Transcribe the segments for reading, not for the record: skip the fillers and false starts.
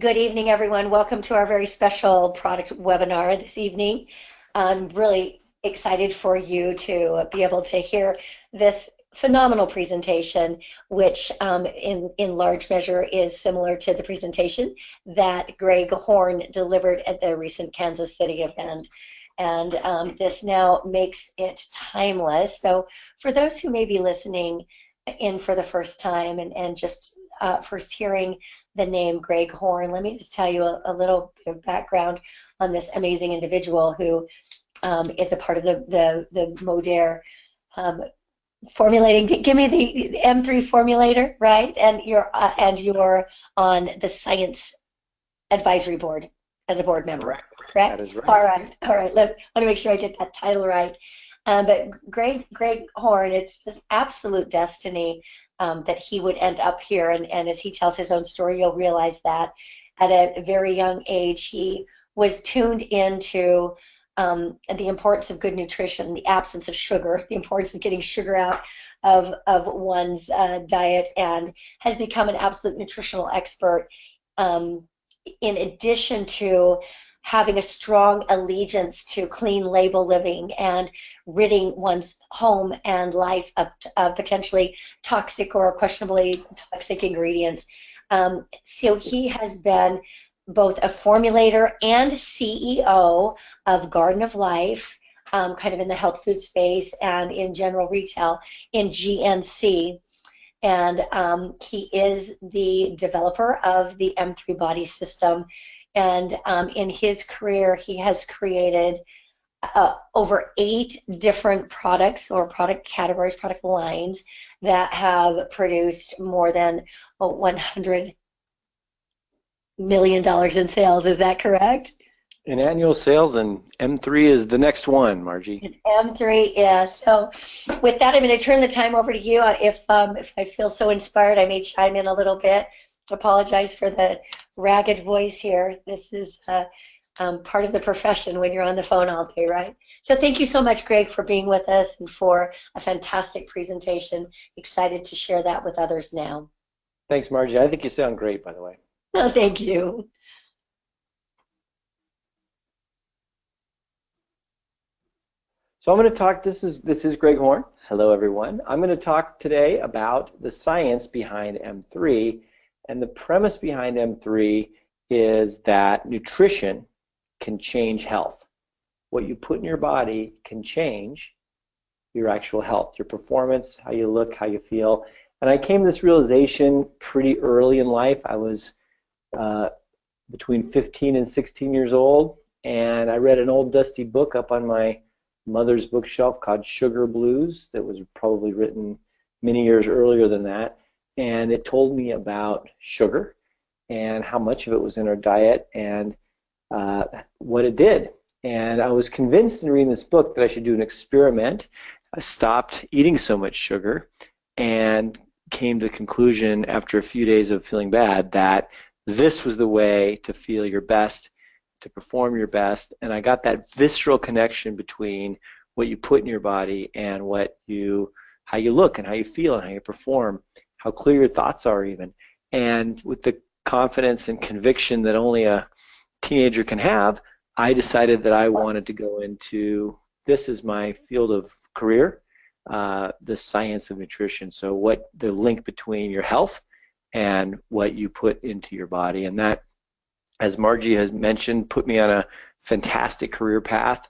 Good evening, everyone. Welcome to our very special product webinar this evening. I'm really excited for you to be able to hear this phenomenal presentation, which in large measure is similar to the presentation that Greg Horn delivered at the recent Kansas City event. And this now makes it timeless. So for those who may be listening in for the first time and just first hearing the name Greg Horn, let me just tell you a little bit of background on this amazing individual who is a part of the Modere formulating. Give me the M3 formulator, right? And you're on the Science Advisory Board as a board member, correct? That is right. All right. Want to make sure I get that title right. But Greg Horn, it's just absolute destiny that he would end up here. And as he tells his own story, you'll realize that at a very young age, he was tuned into the importance of good nutrition, the absence of sugar, the importance of getting sugar out of one's diet, and has become an absolute nutritional expert in addition to having a strong allegiance to clean label living and ridding one's home and life of potentially toxic or questionably toxic ingredients. So he has been both a formulator and CEO of Garden of Life, kind of in the health food space and in general retail in GNC. And he is the developer of the M3 body system. And in his career, he has created over 8 different products or product categories, product lines that have produced more than $100 million in sales. Is that correct? In annual sales, and M3 is the next one, Margie. M3, yeah. So with that, I'm going to turn the time over to you. If I feel so inspired, I may chime in a little bit. Apologize for the ragged voice here. This is part of the profession when you're on the phone all day, right? So thank you so much, Greg, for being with us and for a fantastic presentation. Excited to share that with others now. Thanks, Margie. I think you sound great, by the way. Oh, thank you. So I'm going to talk, this is Greg Horn. Hello, everyone. I'm going to talk today about the science behind M3. And the premise behind M3 is that nutrition can change health. What you put in your body can change your actual health, your performance, how you look, how you feel. And I came to this realization pretty early in life. I was between 15 and 16 years old, and I read an old dusty book up on my mother's bookshelf called Sugar Blues that was probably written many years earlier than that. And it told me about sugar and how much of it was in our diet and what it did. And I was convinced in reading this book that I should do an experiment. I stopped eating so much sugar and came to the conclusion after a few days of feeling bad that this was the way to feel your best, to perform your best. And I got that visceral connection between what you put in your body and how you look and how you feel and how you perform, how clear your thoughts are even. And with the confidence and conviction that only a teenager can have, I decided that I wanted to go into, this is my field of career, the science of nutrition. So what the link between your health and what you put into your body. And that, as Margie has mentioned, put me on a fantastic career path,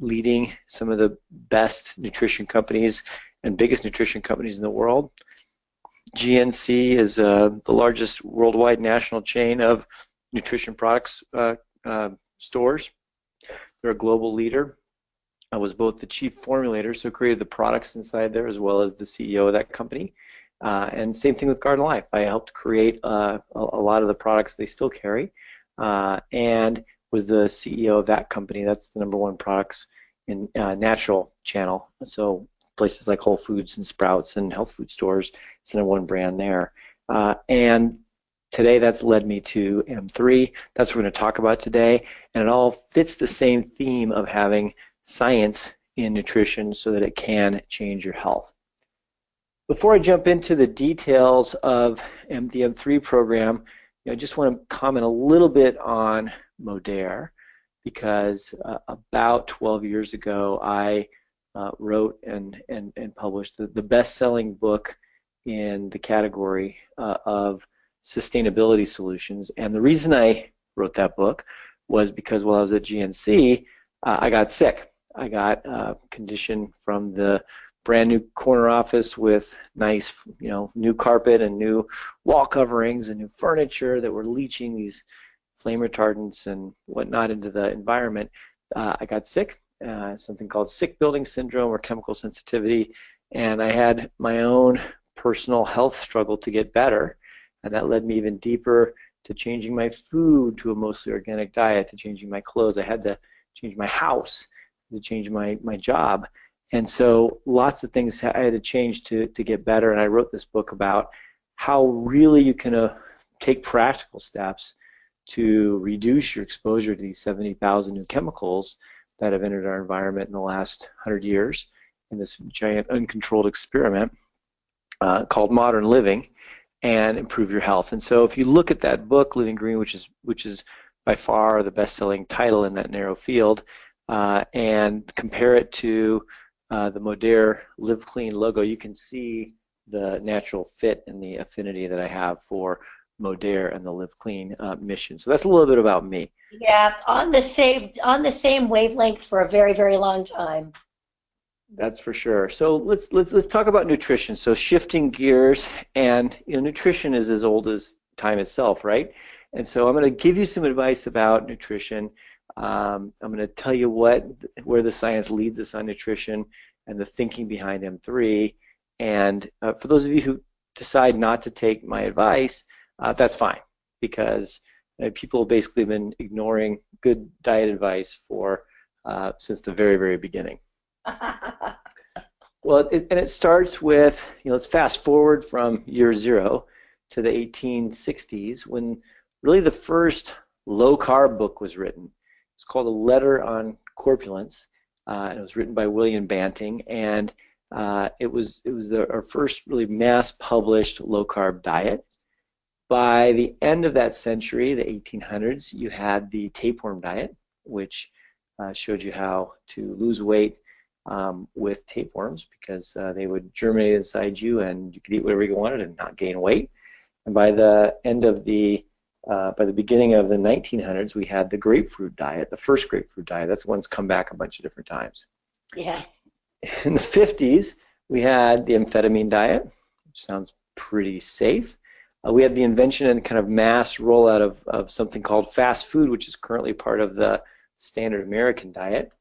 leading some of the best nutrition companies and biggest nutrition companies in the world. GNC is the largest worldwide national chain of nutrition products stores. They're a global leader. I was both the chief formulator, so created the products inside there, as well as the CEO of that company. And same thing with Garden Life. I helped create a lot of the products they still carry, and was the CEO of that company. That's the #1 products in natural channel. So places like Whole Foods and Sprouts and health food stores, it's the #1 brand there. And today that's led me to M3. That's what we're going to talk about today. And it all fits the same theme of having science in nutrition so that it can change your health. Before I jump into the details of the M3 program, I just want to comment a little bit on Modere because about 12 years ago, I wrote and published the best-selling book in the category of sustainability solutions. And the reason I wrote that book was because while I was at GNC, I got sick. I got a condition from the brand new corner office with nice, new carpet and new wall coverings and new furniture that were leaching these flame retardants and whatnot into the environment. I got sick, something called sick building syndrome or chemical sensitivity, and I had my own personal health struggle to get better, and that led me even deeper to changing my food to a mostly organic diet, to changing my clothes. I had to change my house, to change my job. And so lots of things I had to change to get better, and I wrote this book about how really you can take practical steps to reduce your exposure to these 70,000 new chemicals that have entered our environment in the last 100 years in this giant uncontrolled experiment called modern living, and improve your health. And so if you look at that book, Living Green, which is by far the best-selling title in that narrow field, and compare it to the Modere Live Clean logo, you can see the natural fit and the affinity that I have for Modere and the Live Clean mission. So that's a little bit about me. Yeah, on the same wavelength for a very, very long time. That's for sure. So let's talk about nutrition. So shifting gears, and nutrition is as old as time itself, right? And so I'm going to give you some advice about nutrition. I'm going to tell you where the science leads us on nutrition and the thinking behind M3. And for those of you who decide not to take my advice, that's fine, because people have basically been ignoring good diet advice for since the very, very beginning. Well, it starts with, let's fast forward from year zero to the 1860s, when really the first low-carb book was written. It's called A Letter on Corpulence, and it was written by William Banting, and it was our first really mass-published low-carb diet. By the end of that century, the 1800s, you had the tapeworm diet, which showed you how to lose weight with tapeworms, because they would germinate inside you and you could eat whatever you wanted and not gain weight. And by the beginning of the 1900s, we had the grapefruit diet, the first grapefruit diet. That's one's come back a bunch of different times. Yes. In the 50s, we had the amphetamine diet, which sounds pretty safe. We had the invention and kind of mass rollout of something called fast food, which is currently part of the standard American diet.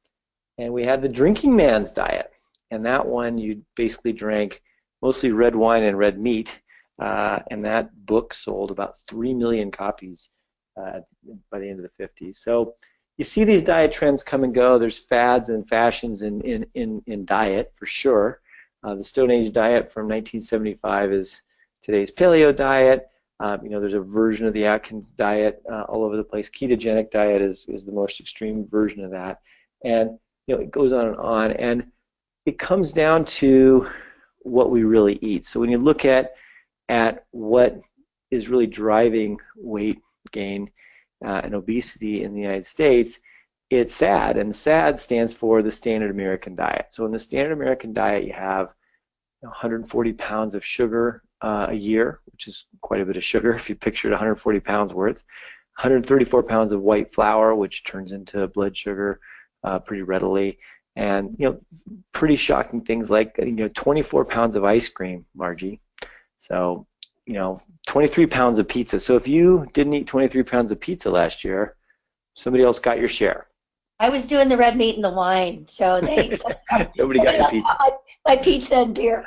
And we had the drinking man's diet, and that one you basically drank mostly red wine and red meat, and that book sold about 3 million copies by the end of the 50s. So you see these diet trends come and go. There's fads and fashions in diet, for sure. The Stone Age diet from 1975 is today's paleo diet. There's a version of the Atkins diet all over the place. Ketogenic diet is the most extreme version of that. And it goes on, and it comes down to what we really eat. So when you look at what is really driving weight gain and obesity in the United States, it's SAD, and SAD stands for the Standard American Diet. So in the Standard American Diet, you have 140 pounds of sugar a year, which is quite a bit of sugar if you pictured 140 pounds worth, 134 pounds of white flour, which turns into blood sugar pretty readily, and pretty shocking things like 24 pounds of ice cream, Margie. So 23 pounds of pizza. So if you didn't eat 23 pounds of pizza last year, somebody else got your share. I was doing the red meat and the wine, so thanks. Nobody got your pizza. My pizza and beer.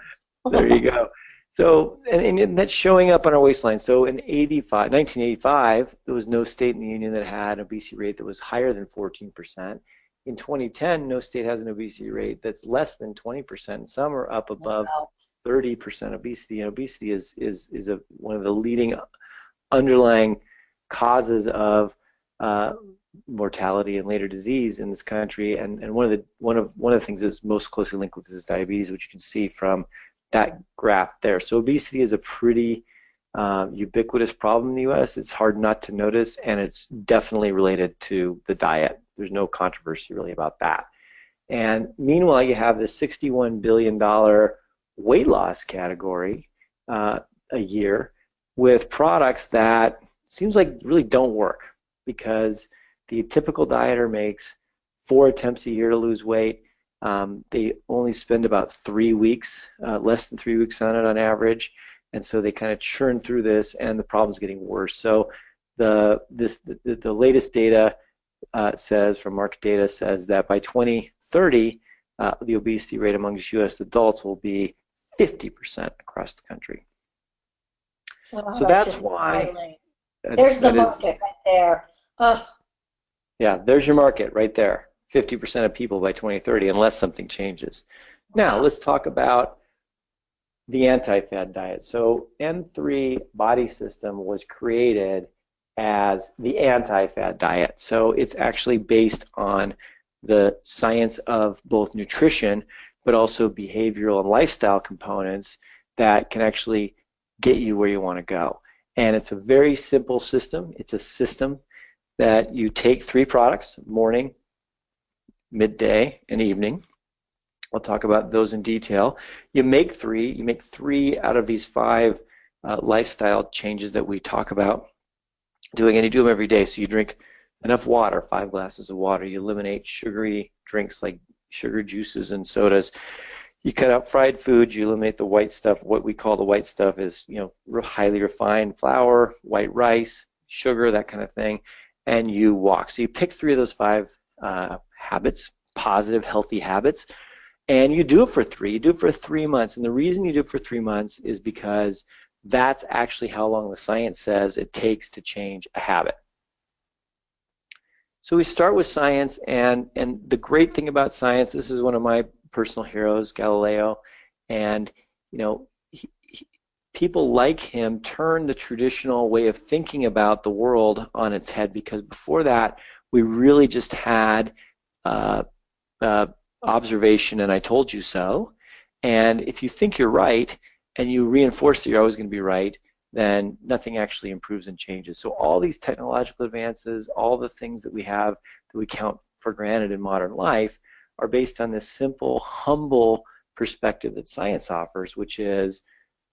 There you go. So, and that's showing up on our waistline. So in 1985, there was no state in the union that had an obesity rate that was higher than 14%. In 2010, no state has an obesity rate that's less than 20%. Some are up above 30% obesity. And obesity is one of the leading underlying causes of mortality and later disease in this country. And one of the things that's most closely linked with this is diabetes, which you can see from that graph there. So obesity is a pretty ubiquitous problem in the U.S. It's hard not to notice, and it's definitely related to the diet. There's no controversy really about that. And meanwhile, you have this $61 billion weight loss category a year with products that seems like really don't work, because the typical dieter makes 4 attempts a year to lose weight. They only spend about 3 weeks, less than 3 weeks on it on average, and so they kind of churn through this, and the problem's getting worse. So the latest data says, from market data, says that by 2030, the obesity rate among U.S. adults will be 50% across the country. Wow, So that's why. There's the market right there. Oh. Yeah, there's your market right there. 50% of people by 2030, unless something changes. Now, let's talk about the anti-fad diet. So M3 Body System was created as the anti-fad diet. So it's actually based on the science of both nutrition, but also behavioral and lifestyle components that can actually get you where you want to go. And it's a very simple system. It's a system that you take 3 products, morning, midday, and evening. I'll talk about those in detail. You make 3 out of these 5 lifestyle changes that we talk about doing, and you do them every day. So you drink enough water, 5 glasses of water. You eliminate sugary drinks like sugar juices and sodas. You cut out fried foods. You eliminate the white stuff. What we call the white stuff is, highly refined flour, white rice, sugar, that kind of thing. And you walk. So you pick 3 of those 5 habits, positive, healthy habits, and you do it for 3. You do it for 3 months. And the reason you do it for 3 months is because that's actually how long the science says it takes to change a habit. So we start with science, and the great thing about science, this is one of my personal heroes, Galileo, and people like him turn the traditional way of thinking about the world on its head, because before that we really just had observation and I told you so. And if you think you're right and you reinforce that you're always going to be right, then nothing actually improves and changes. So all these technological advances, all the things that we have that we count for granted in modern life, are based on this simple, humble perspective that science offers, which is,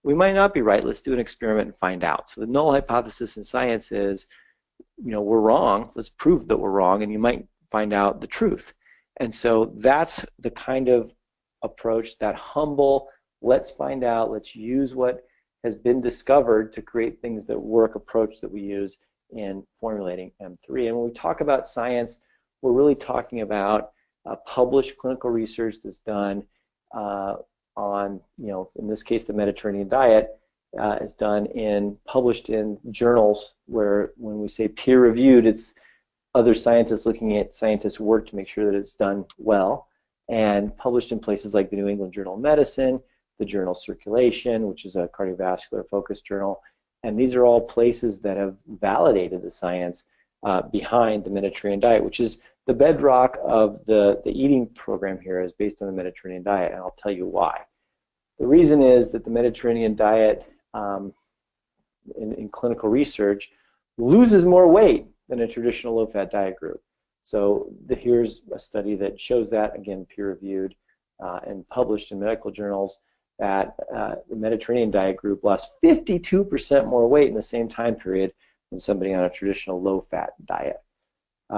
we might not be right, let's do an experiment and find out. So the null hypothesis in science is, we're wrong, let's prove that we're wrong, and you might find out the truth. And so that's the kind of approach, that humble, let's find out, let's use what has been discovered to create things that work approach that we use in formulating M3. And when we talk about science, we're really talking about published clinical research that's done on, in this case, the Mediterranean diet is done published in journals where, when we say peer-reviewed, it's other scientists looking at scientists' work to make sure that it's done well, and published in places like the New England Journal of Medicine, the journal Circulation, which is a cardiovascular focused journal. And these are all places that have validated the science behind the Mediterranean diet, which is the bedrock of the eating program here, is based on the Mediterranean diet, and I'll tell you why. The reason is that the Mediterranean diet in clinical research loses more weight than a traditional low-fat diet group. So here's a study that shows that, again, peer-reviewed and published in medical journals, that the Mediterranean diet group lost 52% more weight in the same time period than somebody on a traditional low-fat diet.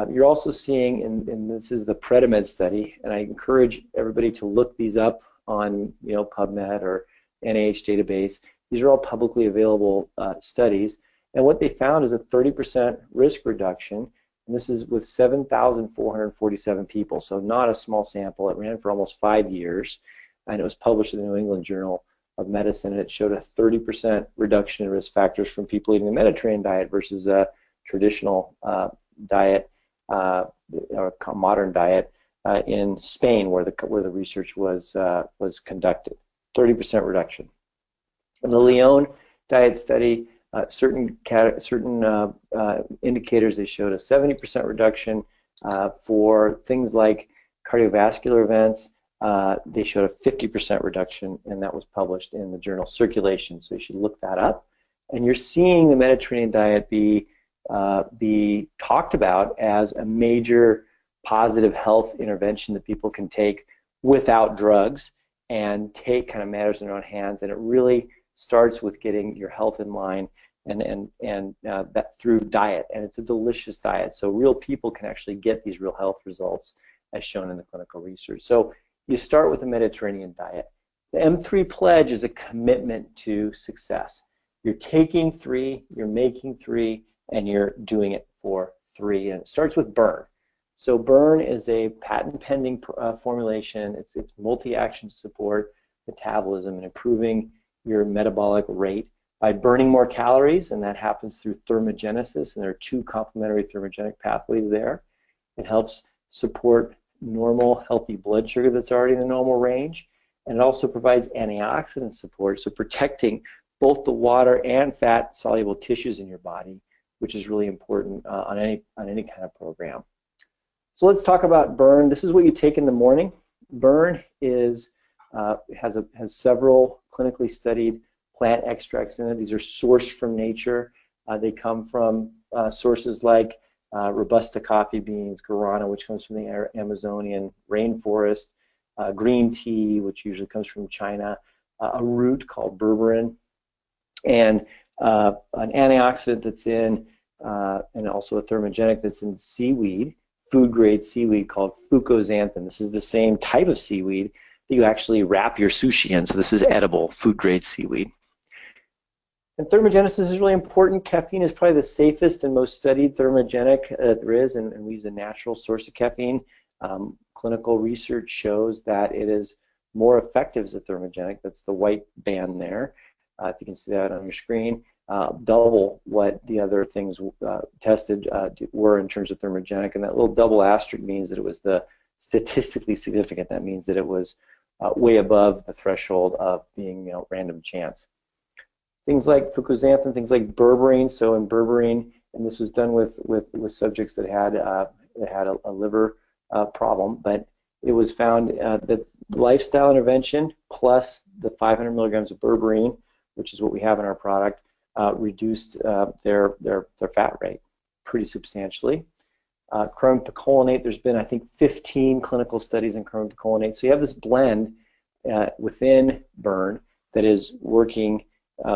You're also seeing, and this is the Predimed study, and I encourage everybody to look these up on PubMed or NIH database. These are all publicly available studies, and what they found is a 30% risk reduction, and this is with 7,447 people, so not a small sample. It ran for almost 5 years, and it was published in the New England Journal of Medicine, and it showed a 30% reduction in risk factors from people eating the Mediterranean diet versus a traditional diet or modern diet in Spain, where the research was conducted. 30% reduction. In the Lyon diet study, certain indicators, they showed a 70% reduction for things like cardiovascular events. They showed a 50% reduction, and that was published in the journal Circulation. So you should look that up And you're seeing the Mediterranean diet be talked about as a major positive health intervention that people can take without drugs and take kind of matters in their own hands. And it really starts with getting your health in line and that through diet. And it's a delicious diet. So real people can actually get these real health results as shown in the clinical research. So you start with a Mediterranean diet. The M3 pledge is a commitment to success. You're taking 3, you're making 3, and you're doing it for 3. And it starts with Burn. So Burn is a patent-pending formulation. It's multi-action to support metabolism and improving your metabolic rate by burning more calories, and that happens through thermogenesis, and there are 2 complementary thermogenic pathways there. It helps support normal, healthy blood sugar that's already in the normal range, and it also provides antioxidant support, so protecting both the water and fat-soluble tissues in your body, which is really important on any kind of program. So let's talk about Burn. This is what you take in the morning. Burn has several clinically studied plant extracts in it. These are sourced from nature. They come from sources like Robusta coffee beans, guarana, which comes from the Amazonian rainforest, green tea, which usually comes from China, a root called berberine, and an antioxidant that's in, and also a thermogenic that's in seaweed, food-grade seaweed called fucoxanthin. This is the same type of seaweed that you actually wrap your sushi in. So this is edible, food-grade seaweed. And thermogenesis is really important. Caffeine is probably the safest and most studied thermogenic there is, and we use a natural source of caffeine. Clinical research shows that it is more effective as a thermogenic. That's the white band there. If you can see that on your screen, double what the other things tested were in terms of thermogenic, and that little double asterisk means that it was the statistically significant. That means that it was way above the threshold of being random chance. Things like fucoxanthin, things like berberine. So in berberine, and this was done with subjects that had a liver problem, but it was found that lifestyle intervention plus the 500 milligrams of berberine, which is what we have in our product, reduced their fat rate pretty substantially. Chromium picolinate, there's been, I think, 15 clinical studies in chromium picolinate. So you have this blend within Burn that is working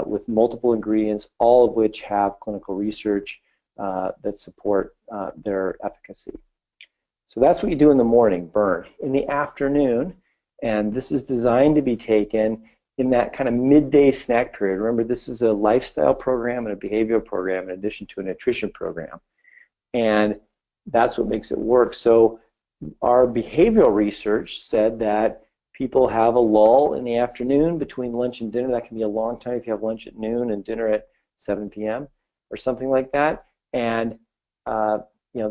with multiple ingredients, all of which have clinical research that support their efficacy. So that's what you do in the morning, Burn. In the afternoon, and this is designed to be taken in that kind of midday snack period. Remember, this is a lifestyle program and a behavioral program in addition to a nutrition program. And that's what makes it work. So our behavioral research said that people have a lull in the afternoon between lunch and dinner. That can be a long time if you have lunch at noon and dinner at 7 p.m. or something like that. And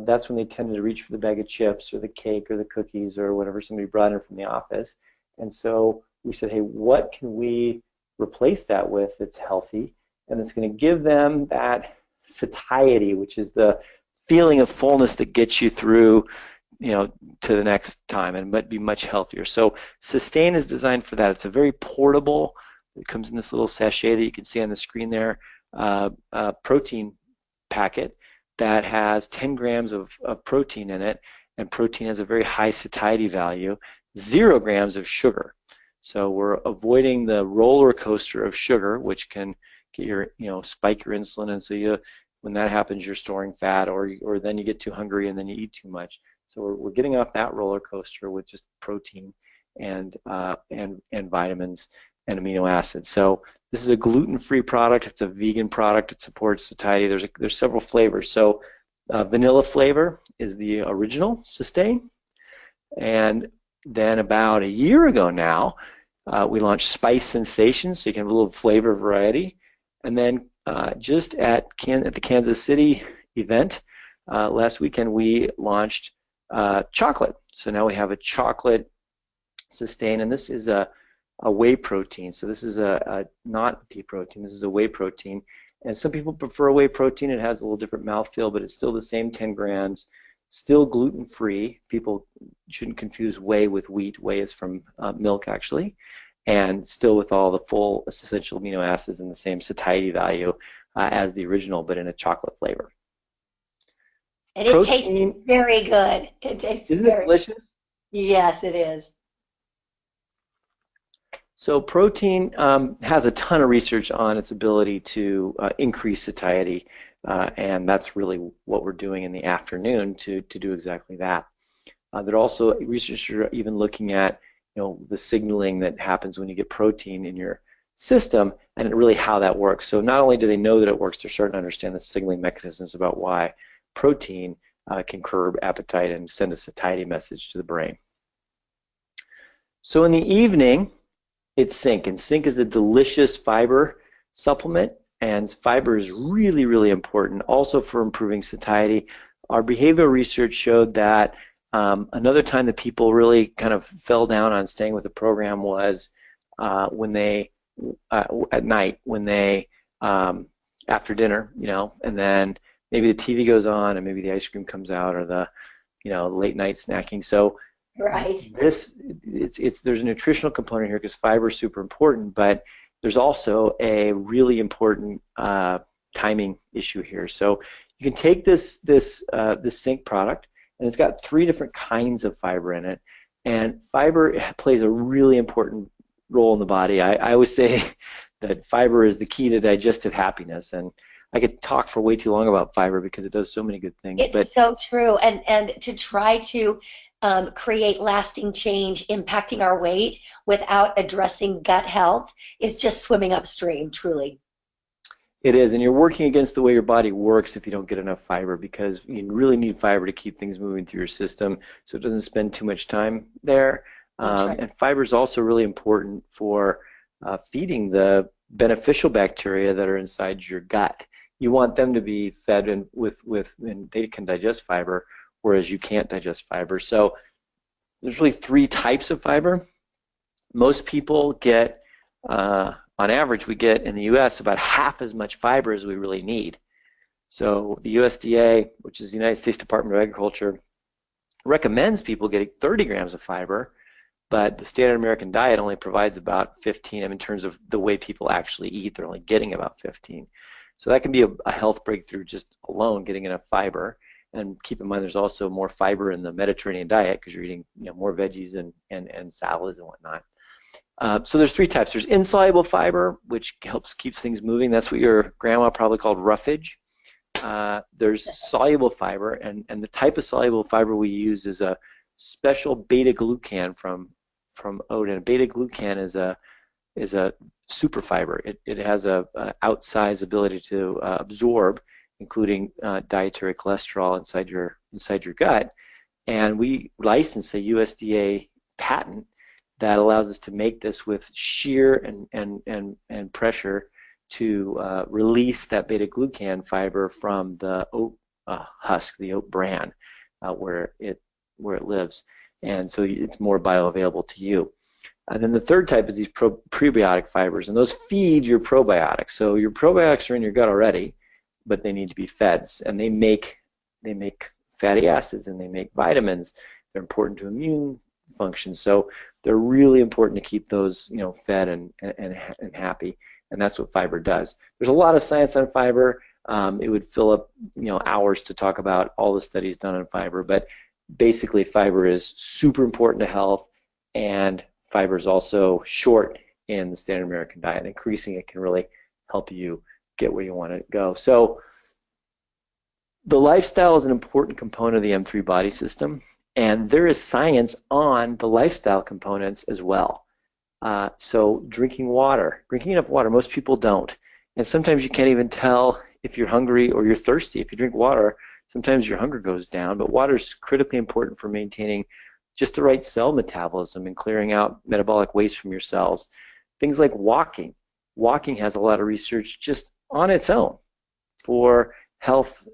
that's when they tended to reach for the bag of chips or the cake or the cookies or whatever somebody brought in from the office. And so we said, hey, what can we replace that with that's healthy and that's going to give them that satiety, which is the feeling of fullness that gets you through to the next time and might be much healthier. So Sustain is designed for that. It's a very portable, it comes in this little sachet that you can see on the screen there, protein packet that has 10 grams of protein in it, and protein has a very high satiety value, 0 grams of sugar. So we're avoiding the roller coaster of sugar, which can get your, spike your insulin, and so when that happens, you're storing fat, or then you get too hungry and then you eat too much. So we're getting off that roller coaster with just protein and vitamins and amino acids. So this is a gluten-free product. It's a vegan product. It supports satiety. There's several flavors. So vanilla flavor is the original Sustain, and then about a year ago now, we launched Spice Sensations, so you can have a little flavor variety. And then just at the Kansas City event last weekend, we launched chocolate. So now we have a chocolate Sustain, and this is a whey protein. So this is not pea protein. This is a whey protein. And some people prefer whey protein. It has a little different mouthfeel, but it's still the same 10 grams. Still gluten-free. People shouldn't confuse whey with wheat. Whey is from milk, actually. and still with all the full essential amino acids and the same satiety value as the original, but in a chocolate flavor. And it tastes Protein, very good. It tastes isn't it very, delicious? yes, it is. So protein has a ton of research on its ability to increase satiety, and that's really what we're doing in the afternoon to do exactly that. There are also researchers are even looking at the signaling that happens when you get protein in your system and really how that works. So not only do they know that it works, they're starting to understand the signaling mechanisms about why protein can curb appetite and send a satiety message to the brain. So in the evening, it's zinc, and zinc is a delicious fiber supplement, and fiber is really, really important also for improving satiety. Our behavioral research showed that another time that people really kind of fell down on staying with the program was when they at night, when they after dinner, and then maybe the TV goes on and maybe the ice cream comes out, or the late night snacking. So Right. there's a nutritional component here because fiber is super important, but there's also a really important timing issue here. So you can take this zinc product, and it's got 3 different kinds of fiber in it, and fiber plays a really important role in the body. I always say that fiber is the key to digestive happiness, and I could talk for way too long about fiber because it does so many good things. It's so true. And to try to create lasting change impacting our weight without addressing gut health is just swimming upstream, truly. It is, and you're working against the way your body works if you don't get enough fiber, because you really need fiber to keep things moving through your system so it doesn't spend too much time there. That's right. And fiber is also really important for feeding the beneficial bacteria that are inside your gut. You want them to be fed and they can digest fiber, whereas you can't digest fiber. So there's really 3 types of fiber. Most people get on average, we get in the U.S. about half as much fiber as we really need. So the USDA, which is the United States Department of Agriculture, recommends people getting 30 grams of fiber, but the standard American diet only provides about 15. In terms of the way people actually eat, they're only getting about 15. So that can be a health breakthrough just alone, getting enough fiber. And keep in mind, there's also more fiber in the Mediterranean diet because you're eating more veggies and salads and whatnot. So there's 3 types. There's insoluble fiber, which helps keeps things moving. That's what your grandma probably called roughage. There's soluble fiber, and the type of soluble fiber we use is a special beta-glucan from Odin. Beta-glucan is a super fiber. It has a outsized ability to absorb, including dietary cholesterol inside your gut. And we license a USDA patent that allows us to make this with shear and pressure to release that beta-glucan fiber from the oat husk, the oat bran, where it lives, and so it's more bioavailable to you. And then the third type is these prebiotic fibers, and those feed your probiotics. So your probiotics are in your gut already, but they need to be fed, and they make fatty acids and they make vitamins. They're important to immune function, so they're really important to keep those fed and happy, and that's what fiber does. There's a lot of science on fiber. It would fill up hours to talk about all the studies done on fiber, but basically fiber is super important to health, and fiber is also short in the standard American diet. Increasing it can really help you get where you want to go. So the lifestyle is an important component of the M3 body system, and there is science on the lifestyle components as well. So drinking enough water, most people don't. And sometimes you can't even tell if you're hungry or you're thirsty. If you drink water, sometimes your hunger goes down, but water is critically important for maintaining just the right cell metabolism and clearing out metabolic waste from your cells. Things like walking. Walking has a lot of research just on its own for health,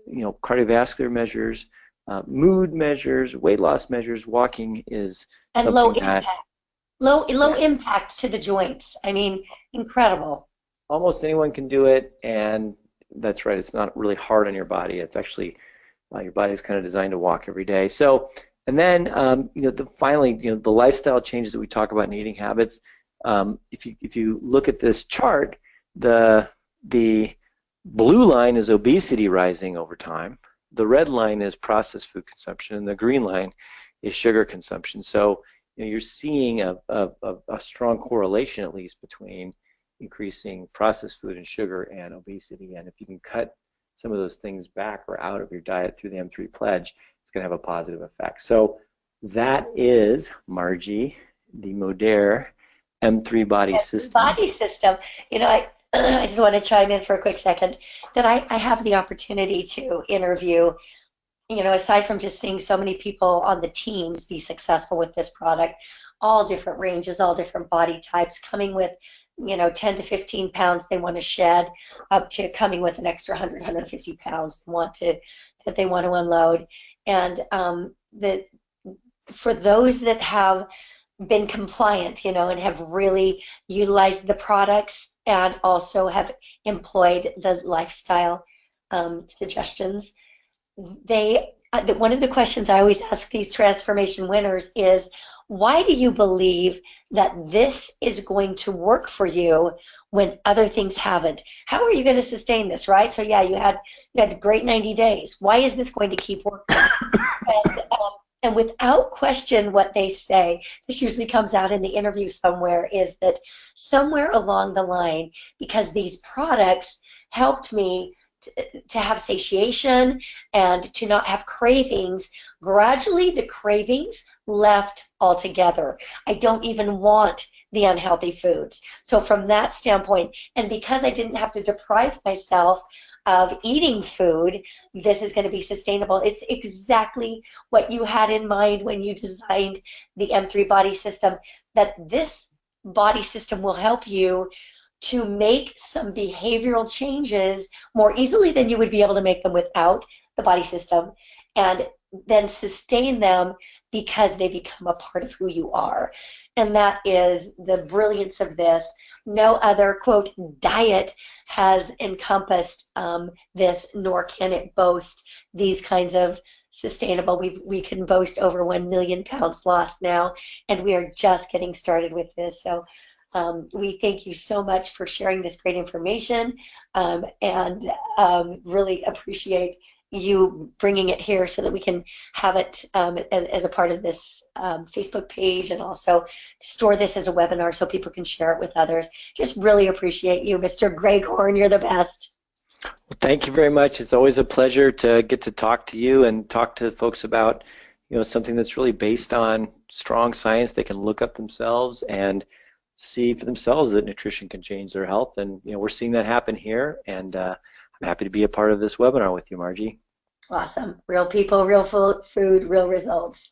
cardiovascular measures, mood measures, weight loss measures. Walking is And something low that impact. Low impact to the joints. I mean, incredible. almost anyone can do it, and that's right. It's not really hard on your body. It's actually your body's kind of designed to walk every day. So, and then finally, the lifestyle changes that we talk about in eating habits. If you look at this chart, the blue line is obesity rising over time. The red line is processed food consumption, and the green line is sugar consumption. So you're seeing a strong correlation, at least, between increasing processed food and sugar and obesity. And if you can cut some of those things back or out of your diet through the M3 pledge, it's going to have a positive effect. So that is, Margie, the Modere M3 body system. Body system. I just want to chime in for a quick second that I have the opportunity to interview, aside from just seeing so many people on the teams be successful with this product, all different ranges, all different body types, coming with 10 to 15 pounds they want to shed, up to coming with an extra 100, 150 pounds that they want to unload. And for those that have been compliant, and have really utilized the products and also have employed the lifestyle suggestions, one of the questions I always ask these transformation winners is, why do you believe that this is going to work for you when other things haven't? How are you going to sustain this, right? So yeah, you had a great 90 days. Why is this going to keep working? And without question, what they say, this usually comes out in the interview somewhere, is that somewhere along the line, because these products helped me to have satiation and to not have cravings, gradually the cravings left altogether. I don't even want the unhealthy foods. So from that standpoint, and because I didn't have to deprive myself of eating food, this is going to be sustainable. It's exactly what you had in mind when you designed the M3 body system, that this body system will help you to make some behavioral changes more easily than you would be able to make them without the body system, and then sustain them because they become a part of who you are. And that is the brilliance of this. No other, quote, diet has encompassed this, nor can it boast these kinds of sustainable. We can boast over 1 million pounds lost now, and we are just getting started with this. So we thank you so much for sharing this great information, and really appreciate you bringing it here so that we can have it as a part of this Facebook page, and also store this as a webinar so people can share it with others. Just really appreciate you, Mr. Greg Horn. You're the best. Well, thank you very much. It's always a pleasure to get to talk to you and talk to folks about something that's really based on strong science. They can look up themselves and see for themselves that nutrition can change their health, and we're seeing that happen here, and I'm happy to be a part of this webinar with you, Margie. Awesome. Real people, real food, real results.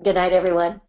Good night, everyone.